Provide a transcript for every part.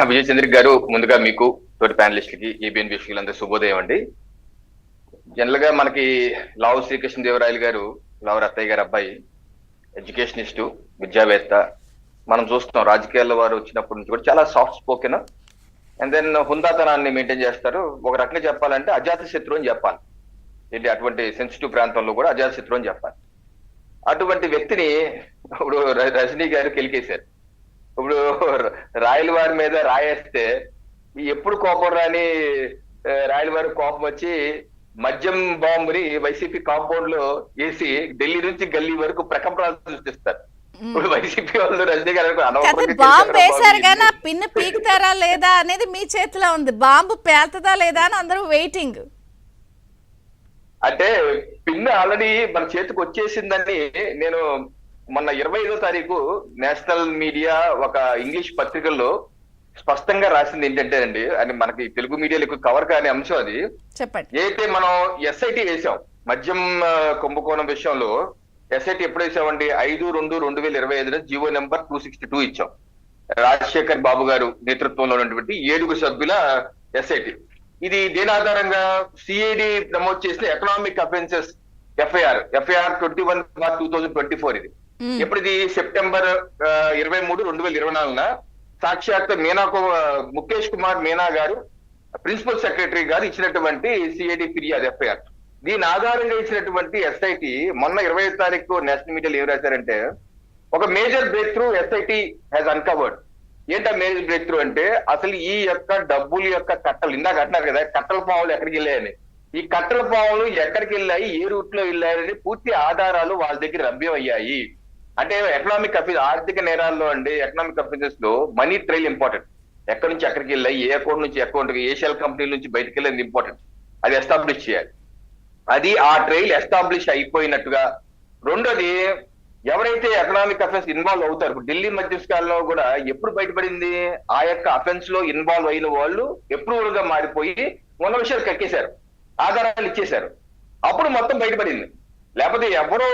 విజయ్ చంద్ర గారు, ముందుగా మీకు తోటి ప్యానలిస్టులకి ఏబిఎన్ వీక్షకులందరూ శుభోదయం అండి. జనరల్ గా మనకి లావు శ్రీకృష్ణదేవరాయలు గారు, లావు రత్తయ్య గారు అబ్బాయి, ఎడ్యుకేషనిస్టు, విద్యావేత్త. మనం చూస్తున్నాం రాజకీయాల్లో వారు వచ్చినప్పటి నుంచి కూడా చాలా సాఫ్ట్ స్పోకెన్ అండ్ దెన్ హుందాతనాన్ని మెయింటైన్ చేస్తారు. ఒక రకంగా చెప్పాలంటే అజాత శత్రువు అని చెప్పాలి. ఏంటి అటువంటి సెన్సిటివ్ ప్రాంతంలో కూడా అజాత శత్రువు అని చెప్పాలి. అటువంటి వ్యక్తిని ఇప్పుడు రజనీ గారు కెలికేశారు. ఇప్పుడు రాయల వారి మీద రాయేస్తే ఎప్పుడు కోపం రాని రాయల వారి కోపం వచ్చి మద్యం బాంబుని వైసీపీ కాంపౌండ్ లో వేసి ఢిల్లీ నుంచి గల్లీ వరకు ప్రకంపనలు సృష్టిస్తారు. ఇప్పుడు వైసీపీ వాళ్ళు రజనీ గారు బాంబు వేశారు కానీ ఆ పిన్ను పీకుతారా లేదా అనేది మీ చేతిలో ఉంది. బాంబు పేలుతుందా లేదా అని అందరూ వెయిటింగ్. అంటే పిన్ ఆల్రెడీ మన చేతికి వచ్చేసిందని నేను మొన్న 25వ తారీఖు నేషనల్ మీడియా ఒక ఇంగ్లీష్ పత్రికల్లో స్పష్టంగా రాసింది ఏంటంటేనండి, అది మనకి తెలుగు మీడియాలో ఎక్కువ కవర్ కాని అంశం. అది చెప్పండి. అయితే మనం ఎస్ఐటి వేసాం మద్యం కుంభకోణం విషయంలో. ఎస్ఐటి ఎప్పుడు వేసామండి? 5/2/2025 జీవో నెంబర్ 262 ఇచ్చాం. రాజశేఖర్ బాబు గారు నేతృత్వంలో ఉన్నటువంటి 7 సభ్యుల ఎస్ఐటి. ఇది దేని ఆధారంగా? సిఐడి ప్రమోట్ చేసిన ఎకనామిక్ అఫెన్సెస్ ఎఫ్ఐఆర్ 21/2024. ఇది ఎప్పుడు? ఇది సెప్టెంబర్ 23, 2024 సాక్షాత్ ముఖేష్ కుమార్ మీనా గారు, ప్రిన్సిపల్ సెక్రటరీ గారు ఇచ్చినటువంటి సిఐడి ఫిర్యాదు ఎఫ్ఐఆర్. దీని ఆధారంగా ఇచ్చినటువంటి ఎస్ఐటి మొన్న 20వ తారీఖు నేషనల్ మీడియాలో ఏం రాశారంటే, ఒక major break through SIT has uncovered. ఏంటా మేజర్ బ్రేక్ త్రూ అంటే, అసలు ఈ యొక్క డబ్బుల యొక్క కట్టలు, ఇందాక అంటున్నారు కదా కట్టల పావులు ఎక్కడికి వెళ్ళాయని. ఈ కట్టల పావులు ఎక్కడికి వెళ్ళాయి, ఏ రూట్ లో వెళ్ళాయని పూర్తి ఆధారాలు వాళ్ళ దగ్గర లభ్యం అయ్యాయి. అంటే ఎకనామిక్ అఫెన్స్, ఆర్థిక నేరాల్లో అండి, ఎకనామిక్ అఫెన్సెస్ లో మనీ ట్రైల్ ఇంపార్టెంట్. ఎక్కడి నుంచి ఎక్కడికి వెళ్ళాయి, ఏ అకౌంట్ నుంచి అకౌంట్, ఏ షెల్ కంపెనీల నుంచి బయటకు వెళ్ళేది ఇంపార్టెంట్. అది ఎస్టాబ్లిష్ చేయాలి. అది ఆ ట్రైల్ ఎస్టాబ్లిష్ అయిపోయినట్టుగా. రెండోది, ఎవరైతే ఎకనామిక్ అఫెన్స్ ఇన్వాల్వ్ అవుతారు, ఢిల్లీ మధ్యస్థాల్లో కూడా ఎప్పుడు బయటపడింది, ఆ యొక్క అఫెన్స్ లో ఇన్వాల్వ్ అయిన వాళ్ళు అప్రూవల్ గా మారిపోయి ఉన్న విషయాలు కక్కేశారు, ఆధారాలు ఇచ్చేశారు. అప్పుడు మొత్తం బయటపడింది. లేకపోతే ఎవరో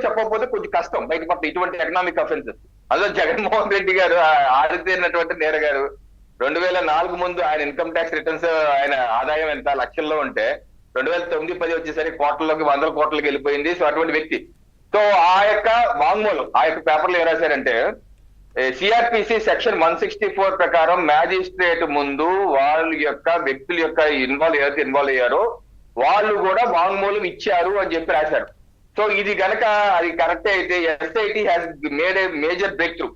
చెప్పకపోతే కొంచెం కష్టం బయటపడతాయి ఇటువంటి ఎకనామిక్ అఫెన్సెస్. అదే జగన్మోహన్ రెడ్డి గారు ఆరితేరినటువంటి నేర గారు 2004 ముందు ఆయన ఇన్కమ్ ట్యాక్స్ రిటర్న్స్, ఆయన ఆదాయం ఎంత లక్షల్లో ఉంటే 2009-10 వచ్చేసరికి కోట్లలోకి, 100 కోట్లకి వెళ్ళిపోయింది. సో అటువంటి వ్యక్తి. సో ఆ యొక్క వాంగ్మూలం, ఆ యొక్క పేపర్లో ఏం రాశారంటే, సిఆర్పిసి సెక్షన్ 164 ప్రకారం మ్యాజిస్ట్రేట్ ముందు వాళ్ళ యొక్క వ్యక్తుల యొక్క ఎవరైతే ఇన్వాల్వ్ అయ్యారో వాళ్ళు కూడా వాంగ్మూలం ఇచ్చారు అని చెప్పి రాశారు. సో ఇది గనక అది కరెక్ట్ అయితే SIT has made a major break through.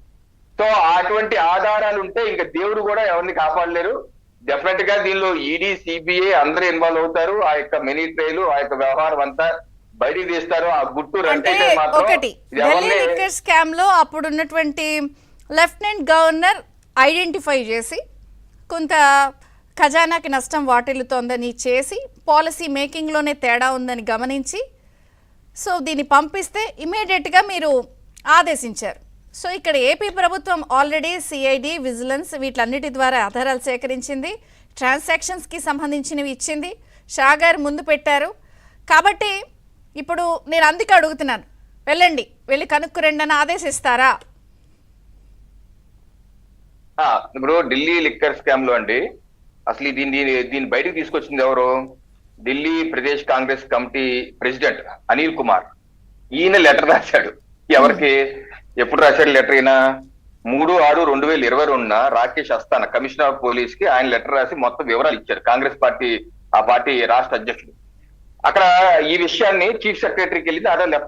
So అటువంటి ఆధారాలు ఉంటే ఇంకా దేవుడు కూడా ఎవరిని కాపాడలేరు. డెఫినెట్ గా దీనిలో ఈడీ, సిబిఐ అందరూ ఇన్వాల్వ్ అవుతారు. ఆ యొక్క మనీ ట్రైల్, ఆ యొక్క వ్యవహారం అంతా బయటికి తీస్తారు. ఆ గుట్టు అంటే ఒకటి ఢిల్లీ లిక్కర్ స్కామ్ లో అప్పుడు ఉన్నటువంటి లెఫ్టినెంట్ గవర్నర్ ఐడెంటిఫై చేసి కొంత ఖజానాకి నష్టం వాటిల్లుతోందని చేసి పాలసీ మేకింగ్లోనే తేడా ఉందని గమనించి సో దీన్ని పంపిస్తే ఇమీడియట్గా మీరు ఆదేశించారు. సో ఇక్కడ ఏపీ ప్రభుత్వం ఆల్రెడీ సిఐడి, విజిలెన్స్ వీటన్నిటి ద్వారా ఆధారాలు సేకరించింది, ట్రాన్సాక్షన్స్కి సంబంధించినవి ఇచ్చింది, షా గారు ముందు పెట్టారు. కాబట్టి ఇప్పుడు నేను అందుకే అడుగుతున్నాను, వెళ్ళి కనుక్కురండి అని ఆదేశిస్తారా? ఇప్పుడు ఢిల్లీ లిక్కర్ స్కామ్ లో అండి, అసలు దీన్ని బయటకు తీసుకొచ్చింది ఎవరు? Delhi Pradesh Congress committee president Anil Kumar. ఈయన లెటర్ రాశాడు. ఎవరికి? ఎప్పుడు రాశాడు లెటర్? ఈయన 3/6/2022 Rakesh Asthana commissioner of police కి ఆయన లెటర్ రాసి మొత్తం వివరాలు ఇచ్చారు. కాంగ్రెస్ పార్టీ, ఆ పార్టీ రాష్ట్ర అధ్యక్షుడు. అక్కడ ఈ విషయాన్ని చీఫ్ సెక్రటరీకి వెళ్ళింది. అదే